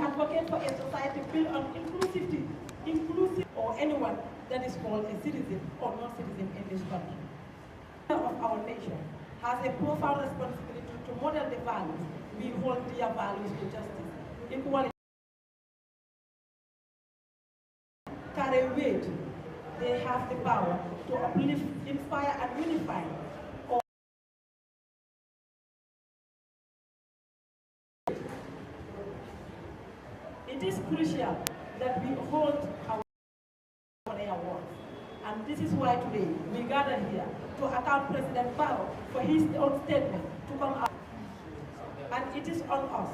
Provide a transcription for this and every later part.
advocate for a society built on inclusivity, or anyone that is called a citizen or non-citizen in this country. Of our nation has a profound responsibility to model the values we hold dear, values to justice, equality, carry weight. They have the power to uplift, inspire, and unify. It is crucial that we hold our words. And this is why today we gather here to account President Barrow for his own statement to come out. And it is on us,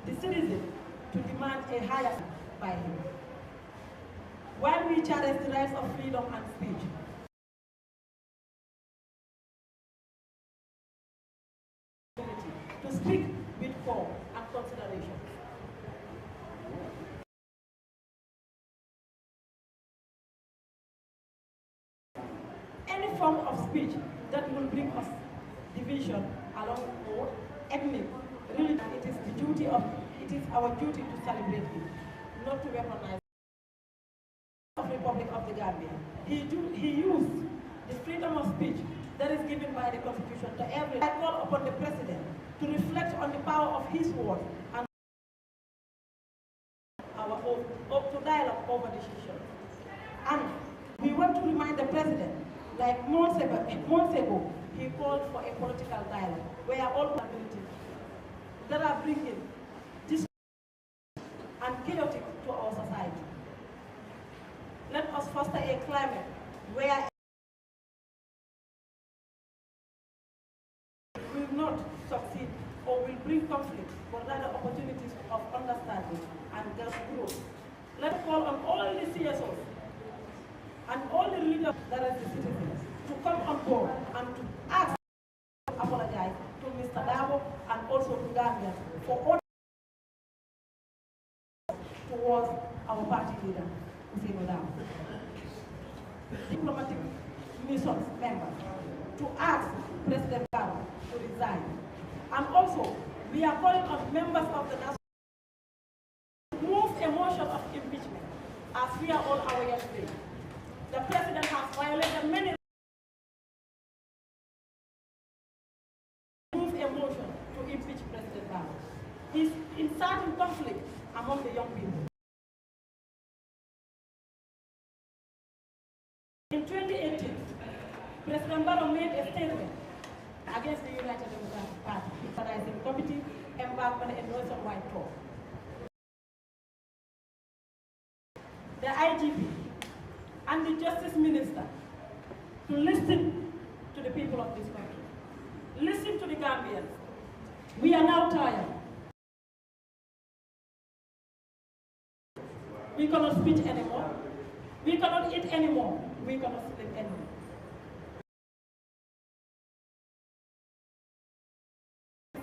the citizens, to demand a higher by him. While we challenge the rights of freedom and speech, to speak with form and consideration. Any form of speech that will bring us division along or ethnic, religion, it is our duty to celebrate it, not to weaponize the Republic of the Gambia. He used the freedom of speech that is given by the Constitution to everyone. I call upon the President to reflect on the power of his words and to dialogue over decisions. And we want to remind the President, like months ago, he called for a political dialogue where all abilities that are bringing this and chaotic to our society. Let us foster a climate where we will not succeed or will bring conflict, but rather opportunities of understanding and just growth. Let's call on all the CSOs and all the leaders that are the citizens to come on board and to ask to apologize to Mr. Dabo and also to Gambia for all towards our party leader, President Barrow. Diplomatic missions members to ask President Barrow to resign. And also, we are calling on members of the national to move a motion of impeachment, as we are all aware today. The President has violated many. Move a motion to impeach President Barrow. He's inciting conflict among the young people. In 2018, President Barrow made a statement against the United Democratic Party. The organizing committee embarked on a nationwide tour. The IGP and the Justice Minister to listen to the people of this country. Listen to the Gambians. We are now tired. We cannot speak anymore. We cannot eat anymore. We cannot sleep anymore.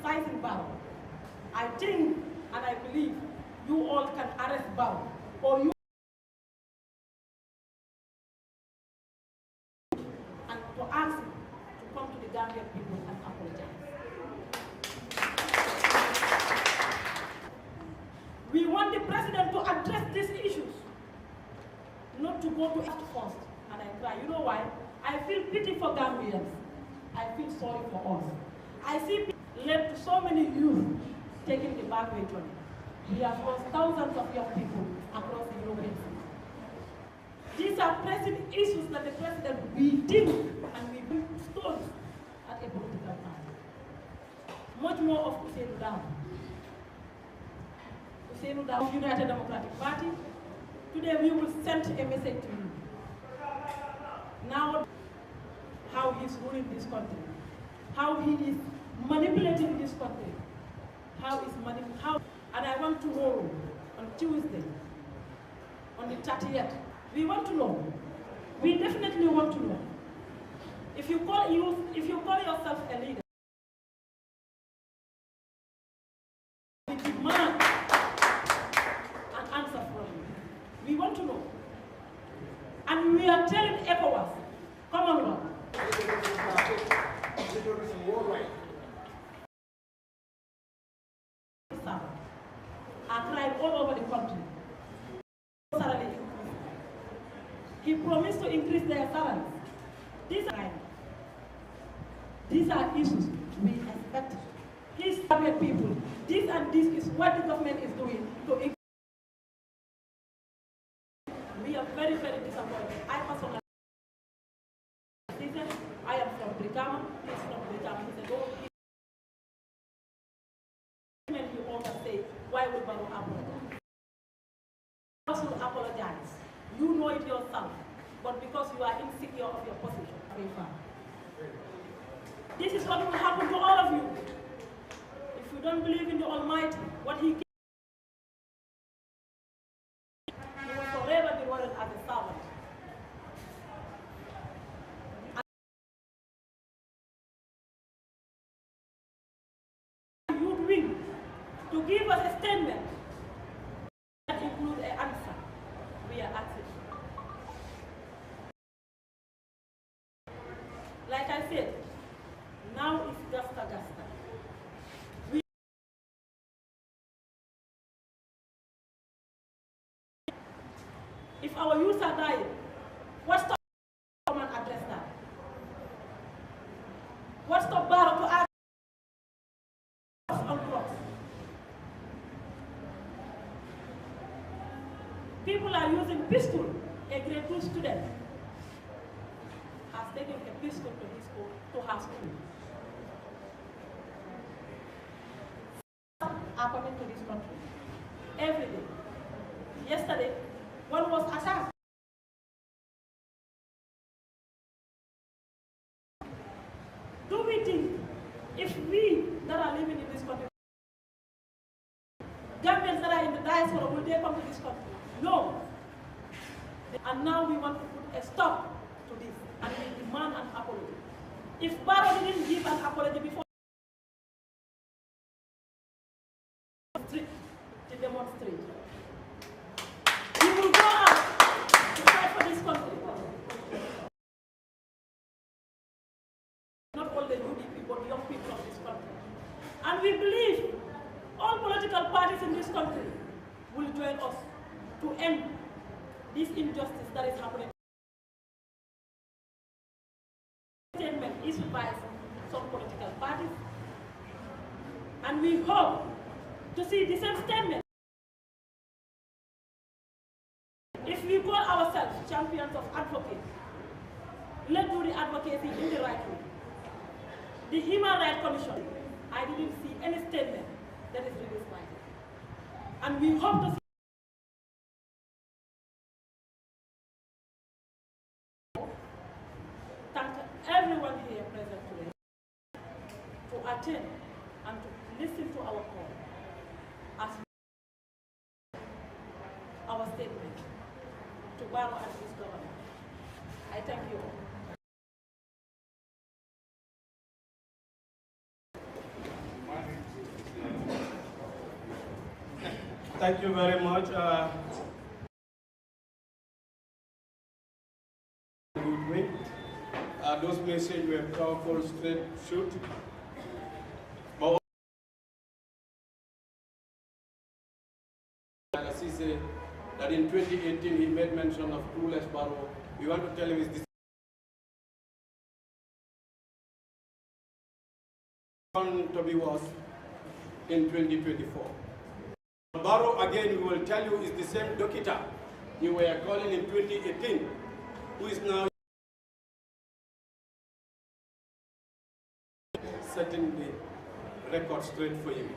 Fighting Barrow. I think and I believe you all can arrest Barrow, or you and to ask him to come to the Gambian people and apologize. We want the President to address these issues, not to go to act first. And I cry. You know why? I feel pity for Gambians. I feel sorry for us. I see people led to so many youth taking the backway journey. We have lost thousands of young people across the European sea. These are pressing issues that the President we deal and we bring stones at a political time. Much more of Usainu Dabo. Usainu Dabo, United Democratic Party. Today we will send a message to you. Now, how he's ruling this country, how he is manipulating this country, and I want to know on Tuesday, on the 30th, we want to know. We definitely want to know. If you call yourself a leader, we demand an answer from you. We want to know. And we are telling ECOWAS, come on, Lord. are crying all over the country. He promised to increase their salaries. These are issues we expect. His target people. This and this is what the government is doing to increase. We are very, very disappointed. I personally, I am from Brikama. He is from Brikama. He said, oh, he always say, why would Barrow apologize? Barrow will apologize. You know it yourself, but because you are insecure of your position. This is what will happen to all of you. If you don't believe in the Almighty, what He gave, you will forever be worried as a servant. You bring to give us a statement that includes an answer. We are asking. Like I said, now it's gasta. If our youth are dying, what's the come and address that? What's the Barrow to ask on cross? People are using pistol. A grade 2 student has taken a pistol to his school, to her school. Are coming to this country every day. Yesterday, one was attacked. Do we think if we that are living in this country, Gambians that are in the diaspora, will they come to this country? No. And now we want to put a stop to this and we demand an apology. If Barrow didn't give an apology before to demonstrate, we will go out to fight for this country. Not only UDP, but young people of this country. And we believe all political parties in this country will join us to end this injustice that is happening. Statement issued by some political parties, and we hope to see the same statement. If we call ourselves champions of advocacy, let's do the advocacy in the right way. The Human Rights Commission, I didn't see any statement that is released by it. And we hope to see everyone here present today to attend and to listen to our call as our statement to Barrow and his government. I thank you all. Thank you very much. Those messages were powerful, straight shoot. But he said that in 2018 he made mention of clueless Barrow. We want to tell him is this to be was in 2024. Barrow, again, we will tell you, is the same doctor you were calling in 2018, who is now setting the record straight for you.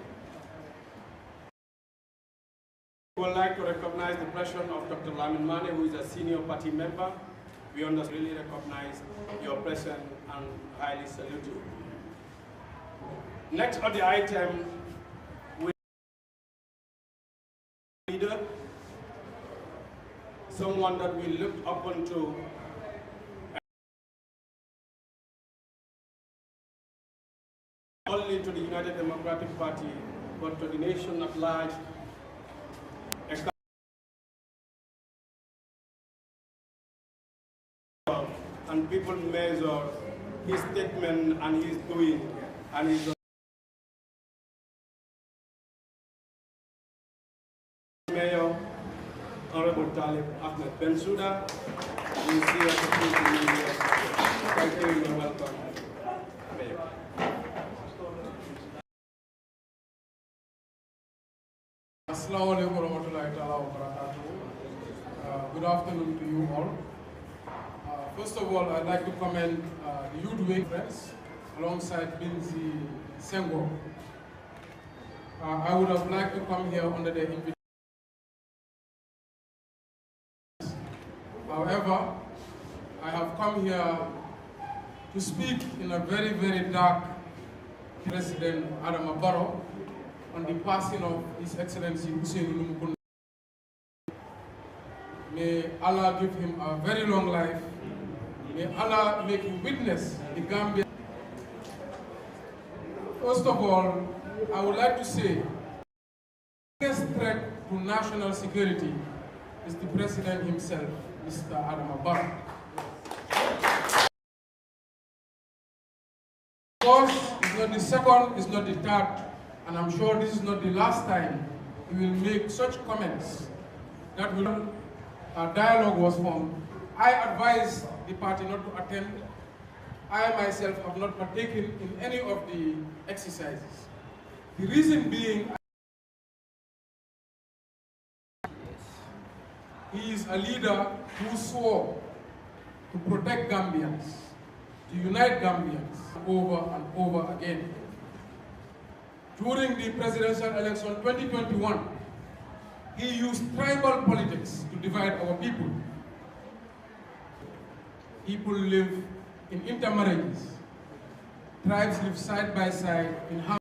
We would like to recognize the presence of Dr. Lamin Mane, who is a senior party member. We really recognize your presence and highly salute you. Next on the item, leader, someone that we looked up onto only to the United Democratic Party, but to the nation at large. And people measure his statement and his doing and his Mayor, Honorable Talib Ahmed Bensouda. You see us Thank you, you're welcome. Mayor. Assalamu alaikum warahmatullahi ta'ala wa barakatuh. Good afternoon to you all. First of all, I'd like to commend the youth wing friends alongside Binzi Sengo. I would have liked to come here under their invitation. However, I have come here to speak in a very, very dark President Barrow on the passing of His Excellency Hussein Numukunda. May Allah give him a very long life. May Allah make him witness the Gambia. First of all, I would like to say the biggest threat to national security is the President himself, Mr. Barrow. Of course, it's not the second, it's not the third, and I'm sure this is not the last time he will make such comments that will a dialogue was formed. I advise the party not to attend. I myself have not partaken in any of the exercises. The reason being, he is a leader who swore to protect Gambians, to unite Gambians over and over again. During the presidential election 2021, he used tribal politics to divide our people. People live in intermarriages. Tribes live side by side in harmony.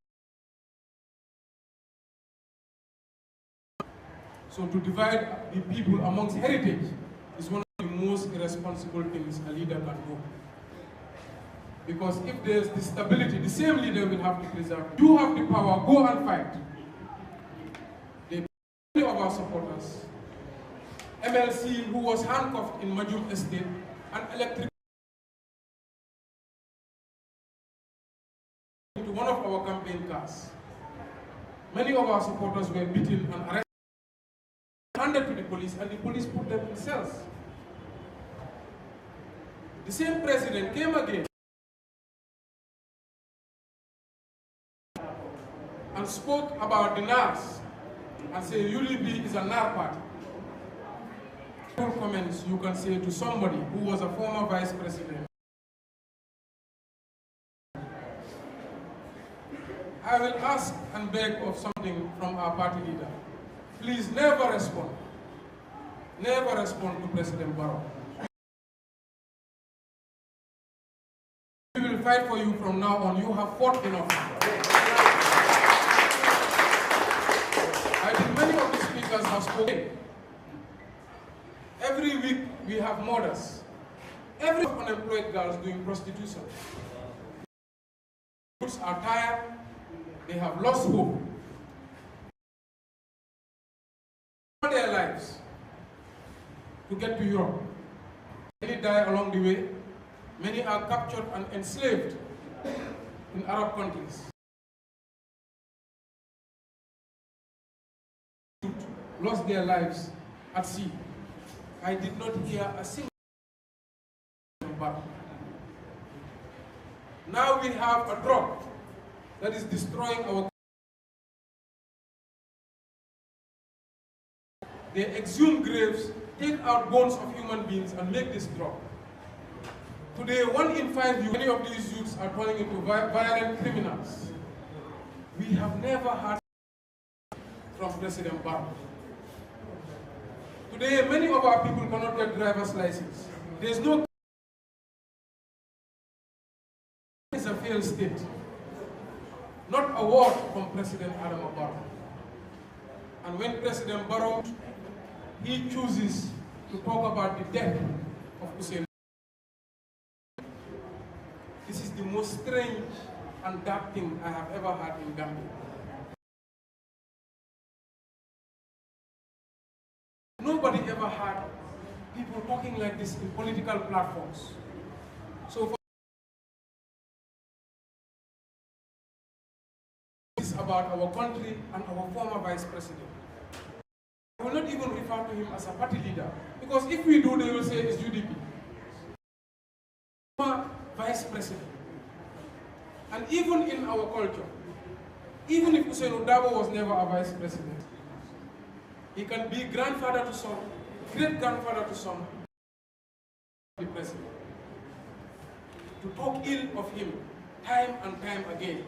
So to divide the people amongst heritage is one of the most irresponsible things a leader can do. Because if there's the stability, the same leader will have to preserve. You have the power, go and fight. Many of our supporters, MLC, who was handcuffed in Majum Estate, and electric into one of our campaign cars. Many of our supporters were beaten and arrested, handed to the police, and the police put them in cells. The same president came again and spoke about the NARS and said UDP is a NAR party. Comments you can say to somebody who was a former vice president. I will ask and beg of something from our party leader. Please never respond. Never respond to President Barrow. We will fight for you from now on. You have fought enough. I think many of the speakers have spoken. Every week we have murders. Every unemployed girls doing prostitution. Youths are tired. They have lost hope. All their lives to get to Europe. Many die along the way. Many are captured and enslaved in Arab countries. Lost their lives at sea. I did not hear a single word. Now we have a drug that is destroying our. They exhume graves, take out bones of human beings and make this drug. Today, 1 in 5 youth, many of these youths are turning into violent criminals. We have never heard from President Barrow. Today, many of our people cannot get driver's license. There is no. It's a failed state. Not a word from President Barrow. And when President Barrow, he chooses to talk about the death of Hussein. This is the most strange and dark thing I have ever heard in Gambia. Nobody ever heard people talking like this in political platforms. So for this is about our country and our former vice president. I will refer to him as a party leader. Because if we do, they will say it's UDP. Vice President. And even in our culture, even if Hussein Udabo was never a vice president, he can be grandfather to son, great-grandfather to son, the president. To talk ill of him time and time again.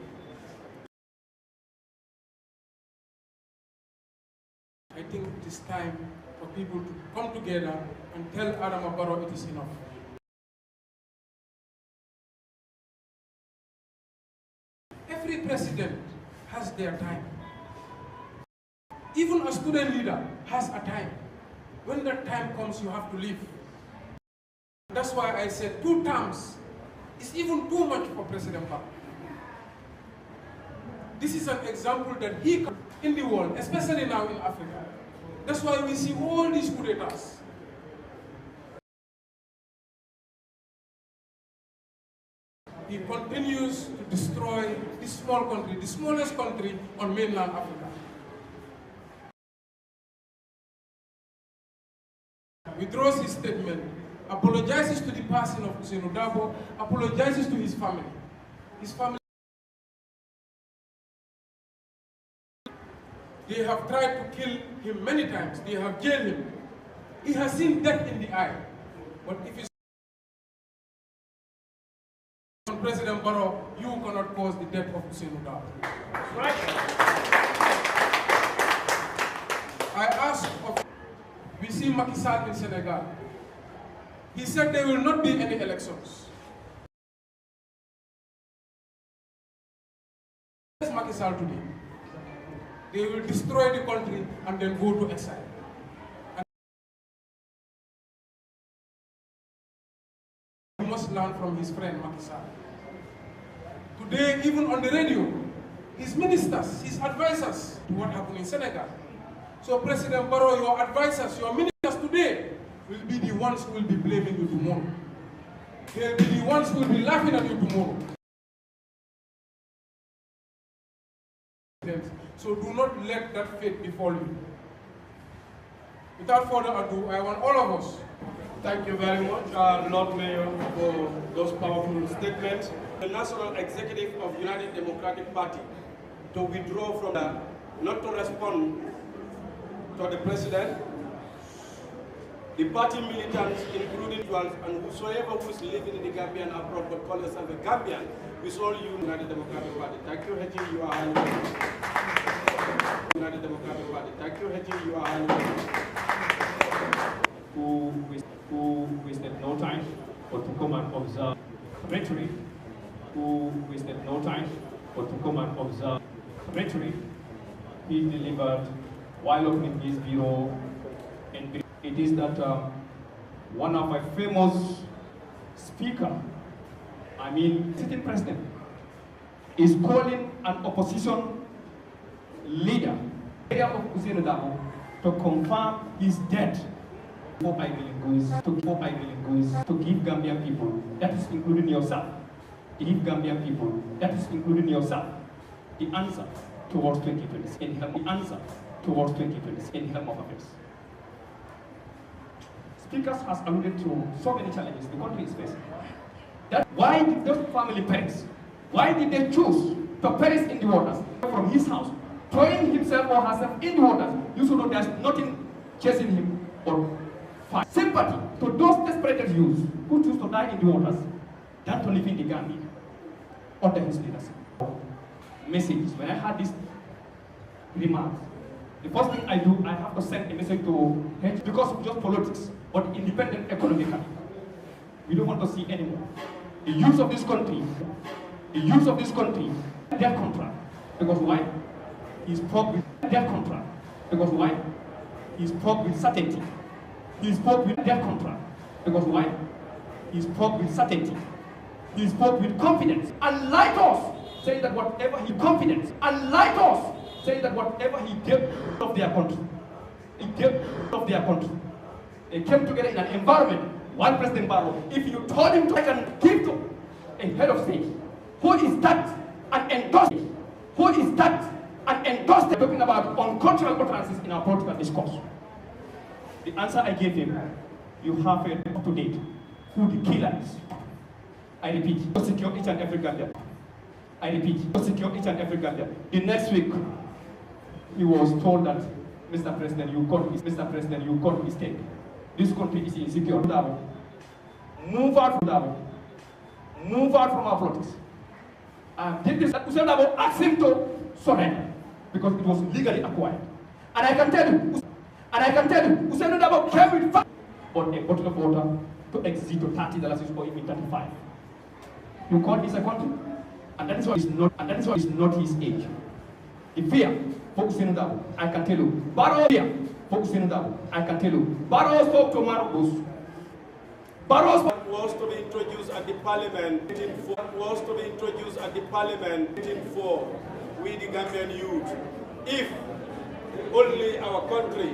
I think it is time for people to come together and tell Adama Barrow it is enough. Every president has their time. Even a student leader has a time. When that time comes, you have to leave. That's why I said 2 terms is even too much for President Barrow. This is an example that he can in the world, especially now in Africa. That's why we see all these coup d'etats. He continues to destroy this small country, the smallest country on mainland Africa. Withdraws his statement, apologizes to the person of Hussein Udabo, apologizes to his family. His family. They have tried to kill him many times. They have jailed him. He has seen death in the eye. But if you President Barrow, you cannot cause the death of Hussein Udabo. Right. I asked of, we see Macky Sall in Senegal. He said there will not be any elections. What is Macky Sall today? They will destroy the country and then go to exile. He must learn from his friend Macky Sall. Today, even on the radio, his ministers, his advisors to what happened in Senegal. So President Barrow, your advisors, your ministers today will be the ones who will be blaming you tomorrow. They will be the ones who will be laughing at you tomorrow. So do not let that fate befall you. Without further ado, I want all of us. Thank you very much, Lord Mayor, for those powerful statements. The National Executive of United Democratic Party to withdraw from the, not to respond to the President, the party militants, including ones and whosoever who is living in the Gambia and abroad but call yourself a Gambian, we all you United Democratic Party. Thank you, Hetty, you are highly welcome. United Democratic Party. Thank you, Hetty, you are highly welcome. Who wasted no time but to come and observe rhetoric, who wasted no time but to come and observe rhetoric he delivered while opening his bureau. And it is that one of my famous speaker, sitting president, is calling an opposition leader, of Hussein Udabo, to confirm his death. Before I really go to give Gambian people, that is including yourself, to give Gambian people, that is including yourself, the answer towards 2020 in helm, the answer towards 2020 in helm of affairs. Speakers has alluded to so many challenges the country is facing. That why did those family perish? Why did they choose to perish in the waters from his house, throwing himself or herself in the waters? You should know there's nothing chasing him or fight. Sympathy to those desperate youths who choose to die in the waters than to live in the Gambia under his leadership. Messages. When I had these remarks, the first thing I do, I have to send a message to H because of just politics, but independent economically. We don't want to see anymore. The youth of this country, their contract. Because why? He spoke with their contract. Because why? He spoke with certainty. He spoke with their contract. Because why? He spoke with certainty. He spoke with confidence. Unlike us, saying that whatever he confidence, unlike us, saying that whatever he gave of their country, he gave of their country. They came together in an environment. While President Barrow, if you told him to give to a head of state, who is that and endorsed it? Who is that and endorsed it? Talking about uncultural utterances in our political discourse. The answer I gave him, you have it up to date. Who the killer is. I repeat, to secure each and every Gambian. I repeat, to secure each and every Gambian. The next week, he was told that, Mr. President, you got mistake. This country is insecure. Move out from Dabo. Move out from our politics. And take this, Usain Dabo asked him to surrender because it was legally acquired. And I can tell you, Usain Dabo came with on a bottle of water to exit to $30 or even 35. You call this a country? And that is why it's not his age. The fear for Usain Dabo, I can tell you. Barrow fear for Usain Dabo, I can tell you. Barrow spoke to Marcos. Barrow was to be introduced at the parliament for we the Gambian youth. If only our country